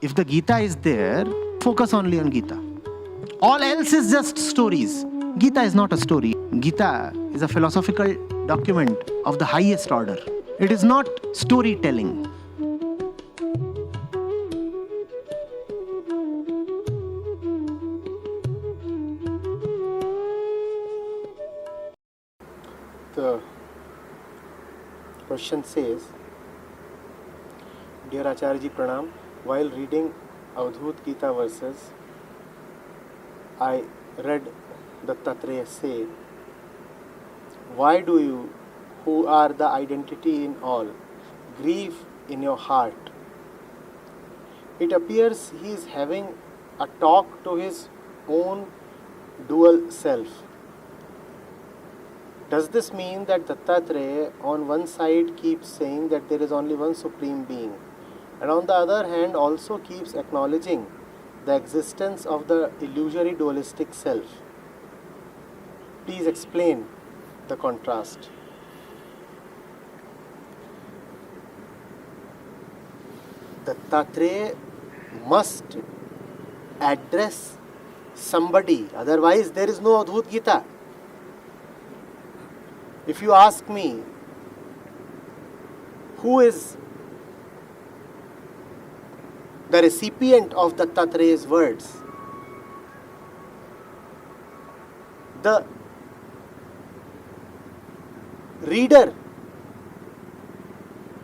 If the Gita is there, focus only on Gita. All else is just stories. Gita is not a story. Gita is a philosophical document of the highest order. It is not storytelling. The question says, Dear Acharya Pranam, while reading Avadhuta Gita verses, I read Dattatreya say, why do you, who are the identity in all, grieve in your heart? It appears he is having a talk to his own dual self. Does this mean that Dattatreya on one side keeps saying that there is only one supreme being, and on the other hand also keeps acknowledging the existence of the illusory dualistic self? Please explain the contrast. Dattatreya must address somebody, otherwise there is no Avadhuta Gita. If you ask me, who is the recipient of Dattatreya's words? The reader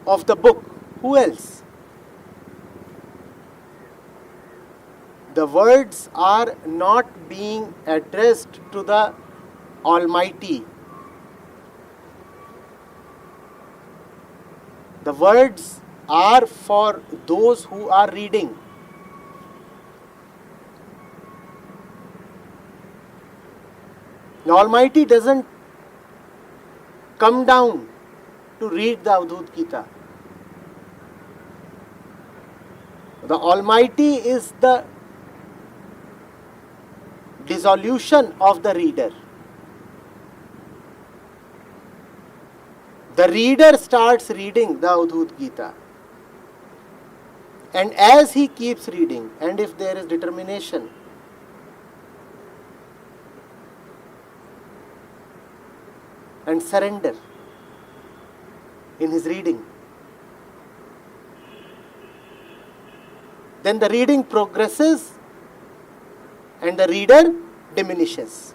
of the book. Who else? The words are not being addressed to the Almighty. The words are for those who are reading. The Almighty doesn't come down to read the Avadhuta Gita. The Almighty is the dissolution of the reader. The reader starts reading the Avadhuta Gita. And as he keeps reading, and if there is determination, and surrender in his reading, then the reading progresses and the reader diminishes.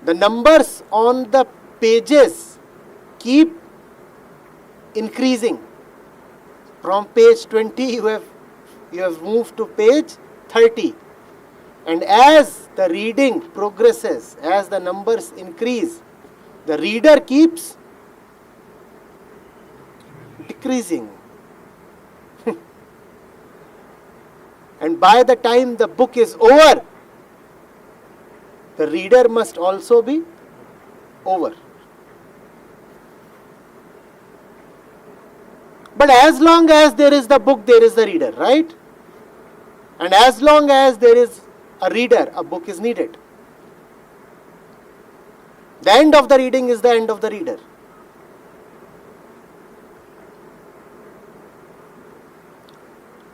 The numbers on the pages keep increasing. From page 20 you have moved to page 30. And as the reading progresses, as the numbers increase, the reader keeps decreasing. And by the time the book is over, the reader must also be over. But as long as there is the book, there is the reader, right? And as long as there is a reader, a book is needed. The end of the reading is the end of the reader.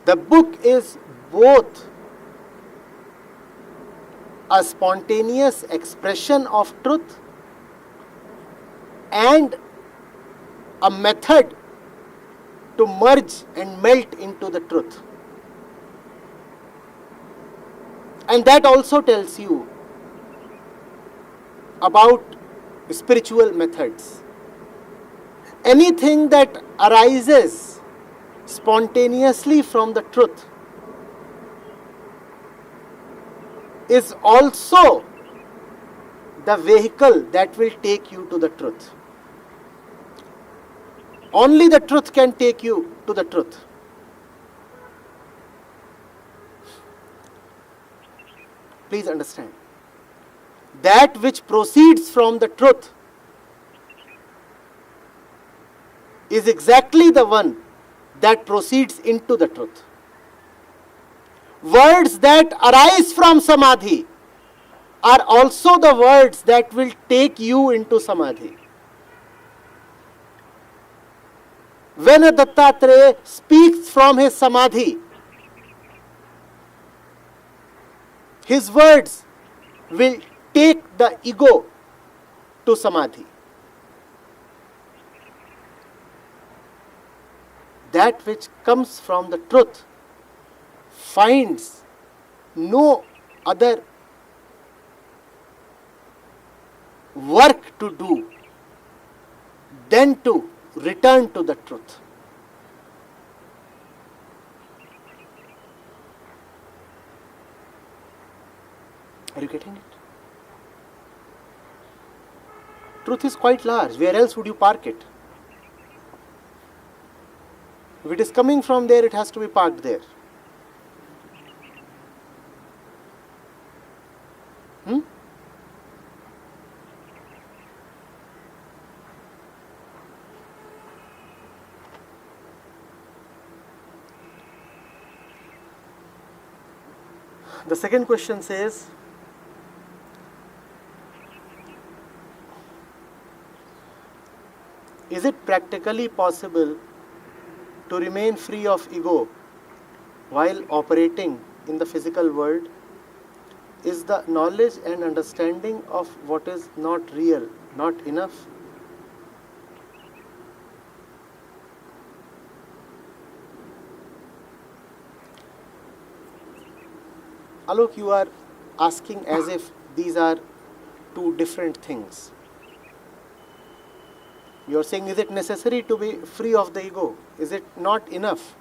The book is both a spontaneous expression of truth and a method to merge and melt into the truth. And that also tells you about spiritual methods. Anything that arises spontaneously from the truth is also the vehicle that will take you to the truth. Only the truth can take you to the truth. Please understand. That which proceeds from the truth is exactly the one that proceeds into the truth. Words that arise from samadhi are also the words that will take you into samadhi. When a Dattatreya speaks from his samadhi, his words will take the ego to samadhi. That which comes from the truth finds no other work to do than to return to the truth. Are you getting it? Truth is quite large. Where else would you park it? If it is coming from there, it has to be parked there. The second question says, is it practically possible to remain free of ego while operating in the physical world? Is the knowledge and understanding of what is not real not enough? Alok, you are asking as if these are two different things. You are saying, is it necessary to be free of the ego? Is it not enough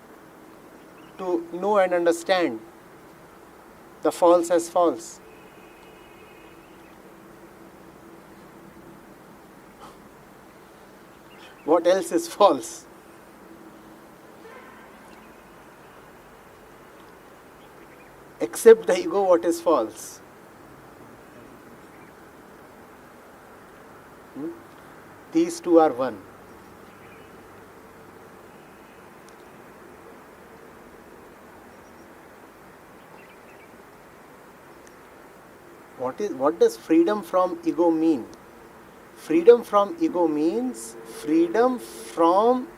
to know and understand the false as false? What else is false? Except the ego, what is false? These two are one. What does freedom from ego mean? Freedom from ego means freedom from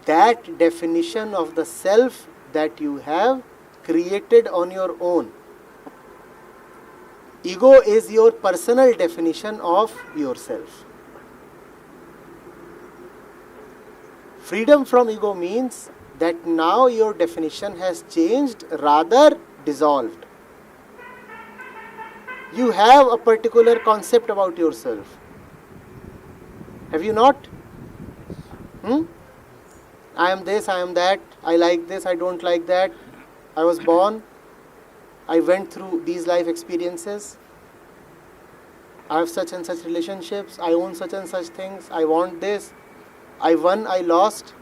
that definition of the self that you have created on your own. Ego is your personal definition of yourself. Freedom from ego means that now your definition has changed, rather dissolved. You have a particular concept about yourself. Have you not? I am this, I am that, I like this, I don't like that. I was born, I went through these life experiences, I have such and such relationships, I own such and such things, I want this, I won, I lost,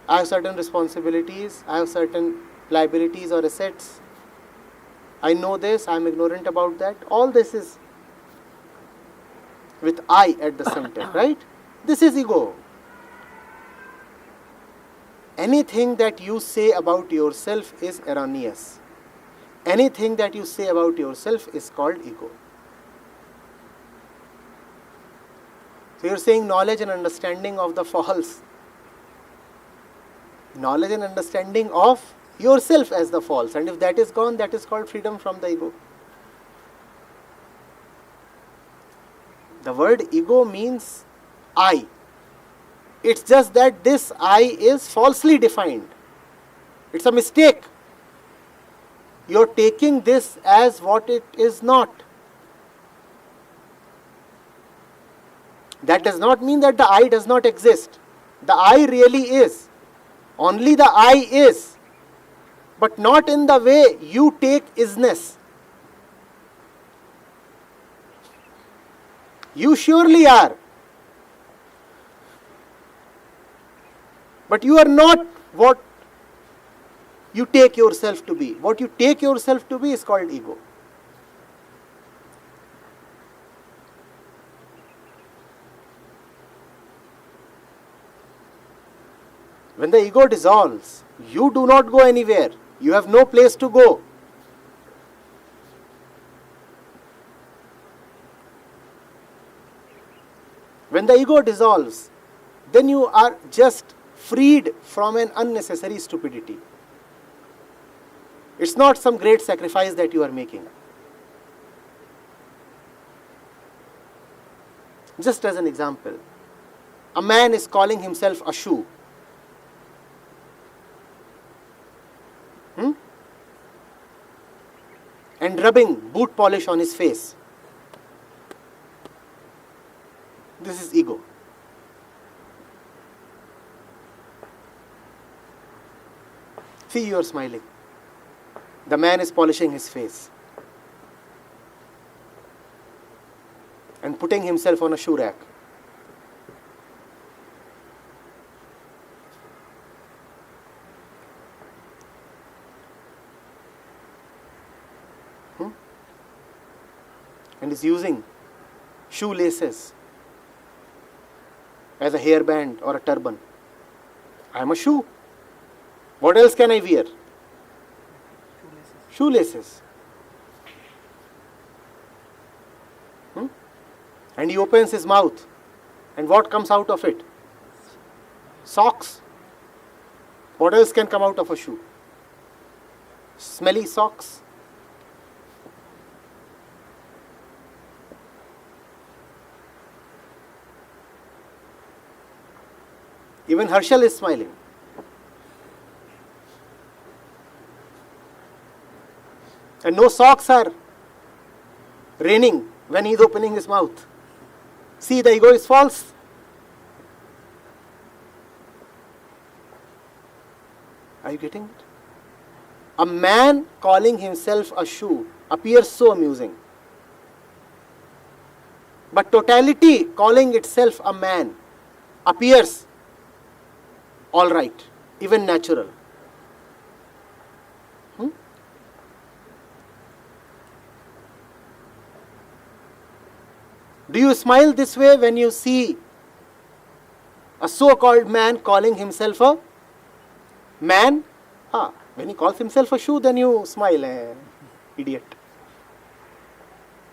I have certain responsibilities, I have certain liabilities or assets, I know this, I am ignorant about that. All this is with I at the center, right? This is ego. Anything that you say about yourself is erroneous. Anything that you say about yourself is called ego. So you are saying knowledge and understanding of the false. Knowledge and understanding of yourself as the false. And if that is gone, that is called freedom from the ego. The word ego means I. It's just that this I is falsely defined. It's a mistake. You're taking this as what it is not. That does not mean that the I does not exist. The I really is. Only the I is. But not in the way you take isness. You surely are. But you are not what you take yourself to be. What you take yourself to be is called ego. When the ego dissolves, you do not go anywhere. You have no place to go. When the ego dissolves, then you are just freed from an unnecessary stupidity. It's not some great sacrifice that you are making. Just as an example, a man is calling himself a shoe. And rubbing boot polish on his face. This is ego. See, you are smiling. The man is polishing his face and putting himself on a shoe rack. And is using shoelaces as a hairband or a turban. I am a shoe. What else can I wear? Shoelaces. And he opens his mouth. And what comes out of it? Socks. What else can come out of a shoe? Smelly socks. Even Harshal is smiling. And no socks are raining when he is opening his mouth. See, the ego is false. Are you getting it? A man calling himself a shoe appears so amusing. But totality calling itself a man appears all right, even natural. Do you smile this way when you see a so-called man calling himself a man? When he calls himself a shoe, then you smile, idiot.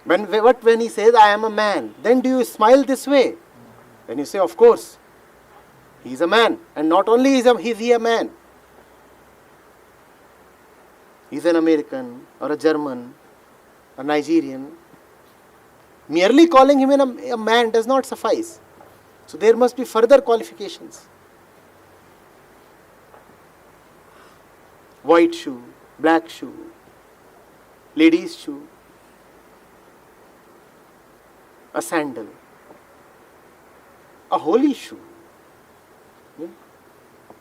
When he says, I am a man, then do you smile this way? Then you say, of course. He is a man, and not only is he a man, he is an American or a German, a Nigerian. Merely calling him a man does not suffice. So there must be further qualifications. White shoe, black shoe, ladies' shoe, a sandal, a holy shoe.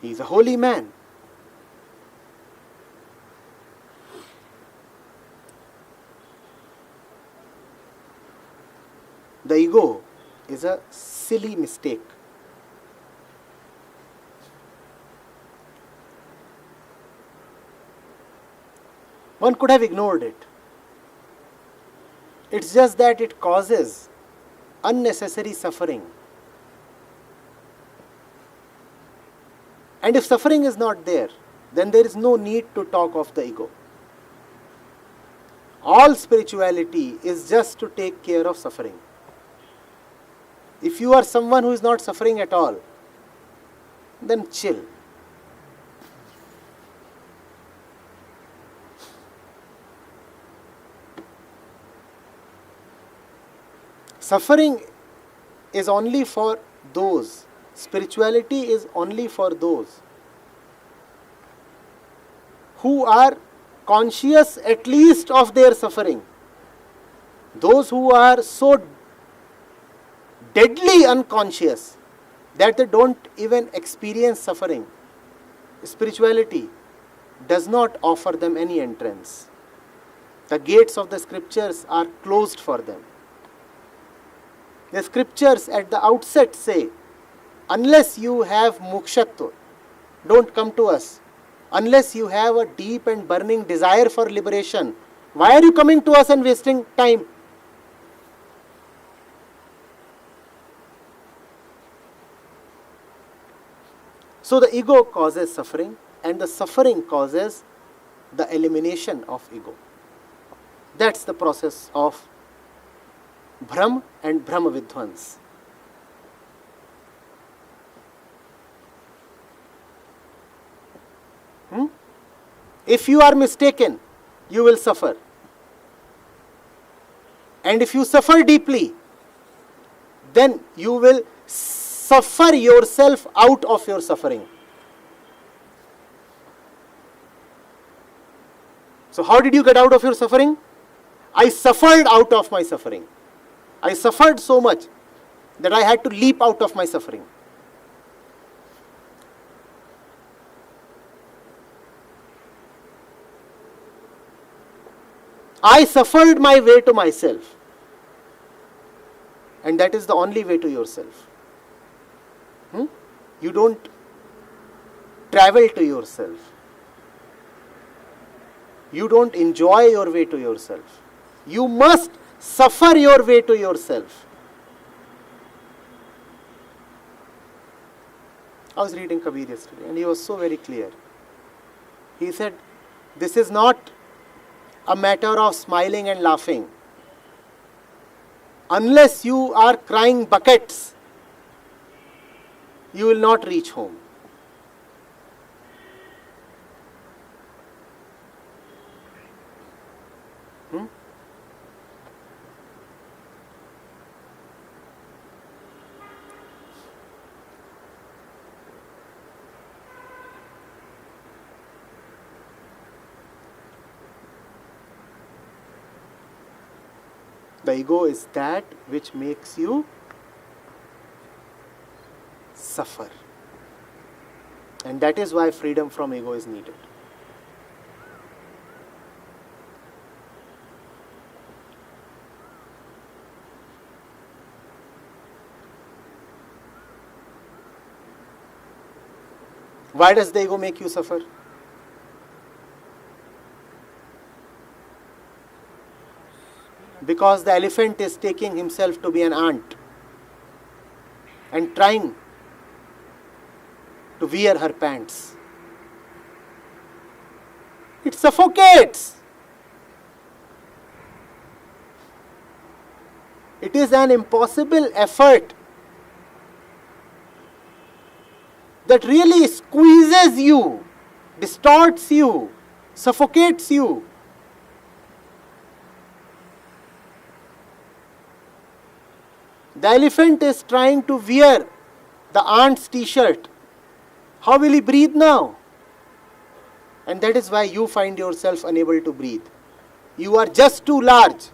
He is a holy man. The ego is a silly mistake. One could have ignored it. It's just that it causes unnecessary suffering. And if suffering is not there, then there is no need to talk of the ego. All spirituality is just to take care of suffering. If you are someone who is not suffering at all, then chill. Suffering is only for those. Spirituality is only for those who are conscious at least of their suffering. Those who are so deadly unconscious that they don't even experience suffering. Spirituality does not offer them any entrance. The gates of the scriptures are closed for them. The scriptures at the outset say, unless you have mokshatva, don't come to us. Unless you have a deep and burning desire for liberation, why are you coming to us and wasting time? So the ego causes suffering, and the suffering causes the elimination of ego. That's the process of Brahm and Brahma Vidhvans. If you are mistaken, you will suffer. And if you suffer deeply, then you will suffer yourself out of your suffering. So how did you get out of your suffering? I suffered out of my suffering. I suffered so much that I had to leap out of my suffering. I suffered my way to myself. And that is the only way to yourself. You don't travel to yourself. You don't enjoy your way to yourself. You must suffer your way to yourself. I was reading Kabir yesterday and he was so very clear. He said, this is not a matter of smiling and laughing. Unless you are crying buckets, you will not reach home. The ego is that which makes you suffer. And that is why freedom from ego is needed. Why does the ego make you suffer? Because the elephant is taking himself to be an ant and trying to wear her pants. It suffocates. It is an impossible effort that really squeezes you, distorts you, suffocates you. The elephant is trying to wear the ant's t-shirt. How will he breathe now? And that is why you find yourself unable to breathe. You are just too large.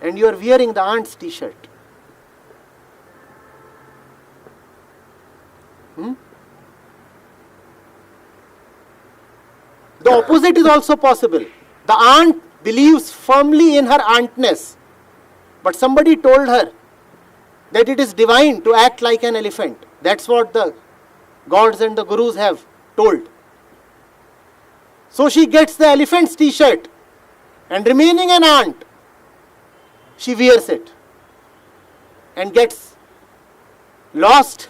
And you are wearing the ant's t-shirt. The opposite is also possible. The ant believes firmly in her antness. But somebody told her that it is divine to act like an elephant. That's what the gods and the gurus have told. So she gets the elephant's t-shirt and remaining an ant, she wears it and gets lost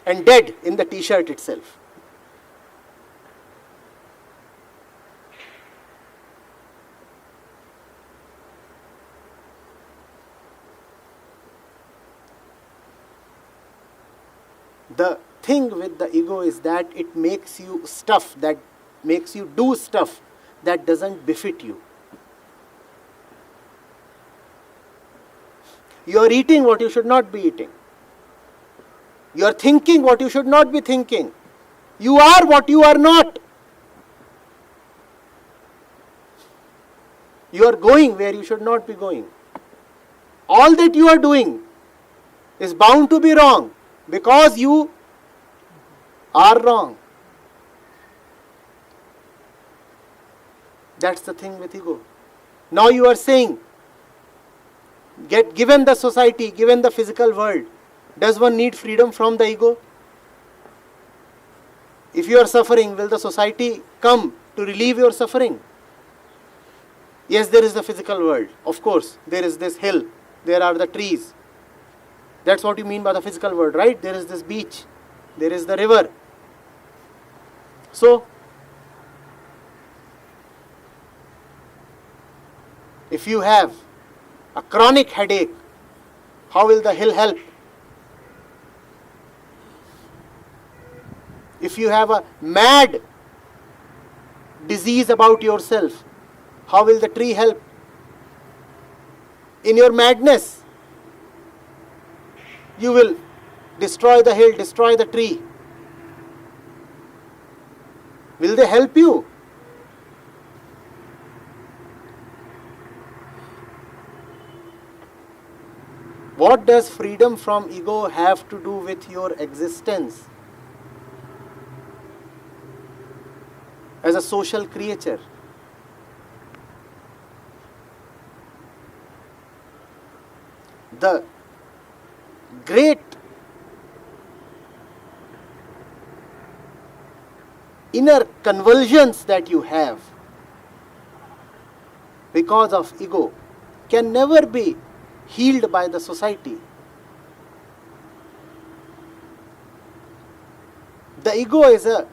and dead in the t-shirt itself. The thing with the ego is that it makes you do stuff that doesn't befit you. You are eating what you should not be eating. You are thinking what you should not be thinking. You are what you are not. You are going where you should not be going. All that you are doing is bound to be wrong. Because you are wrong. That's the thing with ego. Now you are saying, given the society, given the physical world, does one need freedom from the ego? If you are suffering, will the society come to relieve your suffering? Yes, there is the physical world. Of course, there is this hill. There are the trees. That's what you mean by the physical world, right? There is this beach. There is the river. So, if you have a chronic headache, how will the hill help? If you have a mad disease about yourself, how will the tree help? In your madness, you will destroy the hill, destroy the tree. Will they help you? What does freedom from ego have to do with your existence as a social creature? The great inner convulsions that you have because of ego can never be healed by the society. The ego is a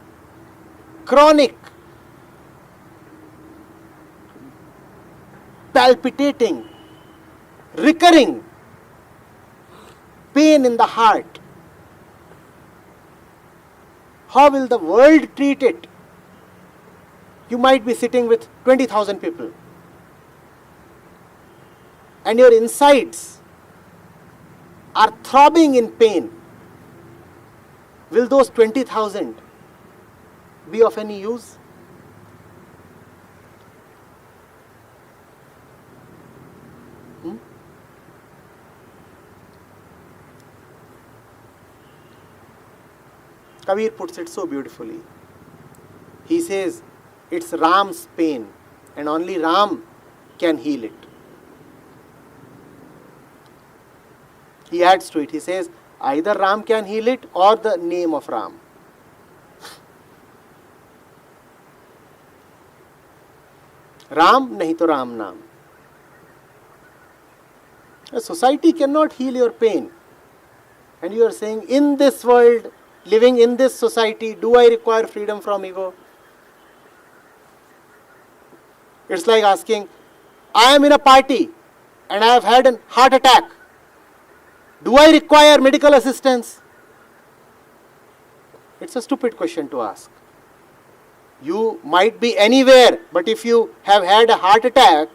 chronic, palpitating, recurring pain in the heart. How will the world treat it? You might be sitting with 20,000 people, and your insides are throbbing in pain. Will those 20,000 be of any use? Kabir puts it so beautifully. He says, it's Ram's pain, and only Ram can heal it. He adds to it, he says, either Ram can heal it or the name of Ram. Ram nahi to Ram naam. A society cannot heal your pain. And you are saying, in this world, living in this society, do I require freedom from ego? It's like asking, I am in a party and I have had a heart attack. Do I require medical assistance? It's a stupid question to ask. You might be anywhere, but if you have had a heart attack,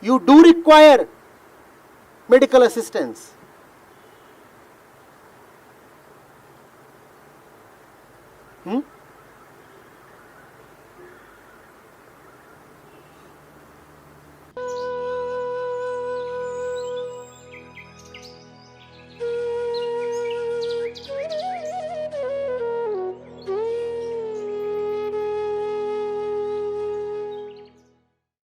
you do require medical assistance.